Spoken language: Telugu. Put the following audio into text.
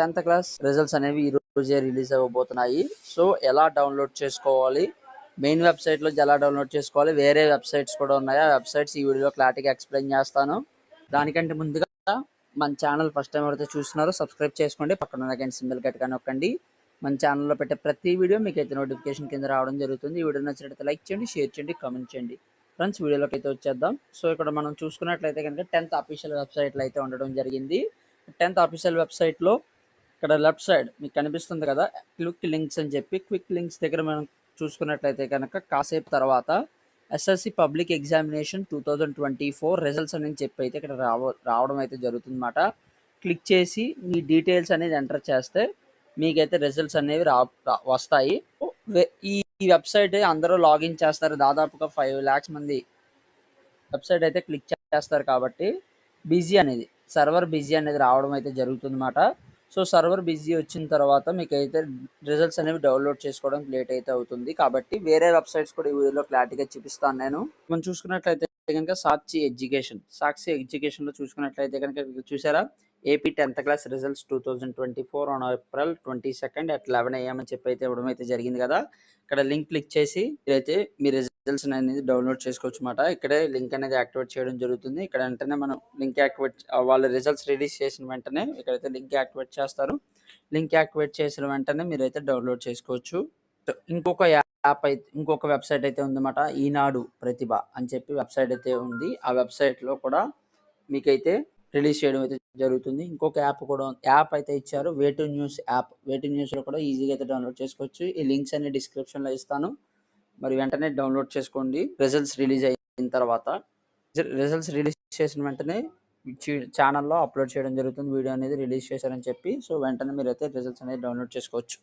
10th క్లాస్ రిజల్ట్స్ అనేవి ఈ రోజే రిలీజ్ అవ్వబోతున్నాయి. సో ఎలా డౌన్లోడ్ చేసుకోవాలి, మెయిన్ వెబ్సైట్లో ఎలా డౌన్లోడ్ చేసుకోవాలి, వేరే వెబ్సైట్స్ కూడా ఉన్నాయి. ఆ వెబ్సైట్స్ ఈ వీడియోలో క్లారిటీగా ఎక్స్ప్లెయిన్ చేస్తాను. దానికంటే ముందుగా మన ఛానల్ ఫస్ట్ టైం ఎవరైతే చూస్తున్నారో సబ్స్క్రైబ్ చేసుకోండి, పక్కన ఉన్న గంట సింబల్ గట్టిగా నొక్కండి. మన ఛానల్లో పెట్టే ప్రతి వీడియో మీకు అయితే నోటిఫికేషన్ కింద రావడం జరుగుతుంది. ఈ వీడియో నచ్చినట్లయితే లైక్ చేయండి, షేర్ చేయండి, కామెంట్ చేయండి. ఫ్రెండ్స్, వీడియోలోకి అయితే వచ్చేద్దాం. సో ఇక్కడ మనం చూసుకున్నట్లయితే కనుక 10th అఫీషియల్ వెబ్సైట్లో అయితే ఉండడం జరిగింది. 10th అఫీషియల్ వెబ్సైట్లో ఇక్కడ లెఫ్ట్ సైడ్ మీకు కనిపిస్తుంది కదా, క్విక్ లింక్స్ అని చెప్పి. క్విక్ లింక్స్ దగ్గర మనం చూసుకున్నట్లయితే కనుక కాసేపు తర్వాత ఎస్ఎస్సి పబ్లిక్ ఎగ్జామినేషన్ 2024 రిజల్ట్స్ అని చెప్పి అయితే ఇక్కడ రావడం అయితే జరుగుతుంది అన్నమాట. క్లిక్ చేసి మీ డీటెయిల్స్ అనేది ఎంటర్ చేస్తే మీకైతే రిజల్ట్స్ అనేవి వస్తాయి. ఈ వెబ్సైట్ అందరూ లాగిన్ చేస్తారు, దాదాపుగా 5 lakhs మంది వెబ్సైట్ అయితే క్లిక్ చేస్తారు. కాబట్టి సర్వర్ బిజీ అనేది రావడం అయితే జరుగుతుంది అన్నమాట. సో సర్వర్ బిజీ వచ్చిన తర్వాత మీకు అయితే రిజల్ట్స్ అనేవి డౌన్లోడ్ చేసుకోవడం లేట్ అయితే అవుతుంది. కాబట్టి వేరే వెబ్సైట్స్ కూడా ఈ వీడియోలో క్లారిటీగా చూపిస్తాను నేను. మనం చూసుకున్నట్లయితే కనుక సాక్షి ఎడ్యుకేషన్లో చూసుకున్నట్లయితే కనుక చూసారా, AP 10th class results 2024 on April 22 at 11 AM అని చెప్పి అయితే ఇవ్వడం అయితే జరిగింది కదా. ఇక్కడ లింక్ క్లిక్ చేసి ఇదైతే మీ రిజల్ట్స్ అనేది డౌన్లోడ్ చేసుకోవచ్చు అన్నమాట. ఇక్కడే లింక్ అనేది యాక్టివేట్ చేయడం జరుగుతుంది. ఇక్కడ వెంటనే మనం లింక్ యాక్టివేట్, వాళ్ళ రిజల్ట్స్ రిలీజ్ చేసిన వెంటనే ఇక్కడైతే లింక్ యాక్టివేట్ చేస్తారు. లింక్ యాక్టివేట్ చేసిన వెంటనే మీరైతే డౌన్లోడ్ చేసుకోవచ్చు. ఇంకొక వెబ్సైట్ అయితే ఉందన్నమాట, ఈనాడు ప్రతిభ అని చెప్పి వెబ్సైట్ అయితే ఉంది. ఆ వెబ్సైట్లో కూడా మీకైతే రిలీజ్ చేయడం అయితే జరుగుతుంది. ఇంకొక యాప్ అయితే ఇచ్చారు, వే2 న్యూస్ యాప్. వే2 న్యూస్లో కూడా ఈజీగా అయితే డౌన్లోడ్ చేసుకోవచ్చు. ఈ లింక్స్ అన్ని డిస్క్రిప్షన్లో ఇస్తాను, మరి వెంటనే డౌన్లోడ్ చేసుకోండి. రిజల్ట్స్ రిలీజ్ అయిన తర్వాత రిజల్ట్స్ రిలీజ్ చేసిన వెంటనే ఛానల్లో అప్లోడ్ చేయడం జరుగుతుంది, వీడియో అనేది రిలీజ్ చేశారని చెప్పి. సో వెంటనే మీరైతే రిజల్ట్స్ అనేది డౌన్లోడ్ చేసుకోవచ్చు.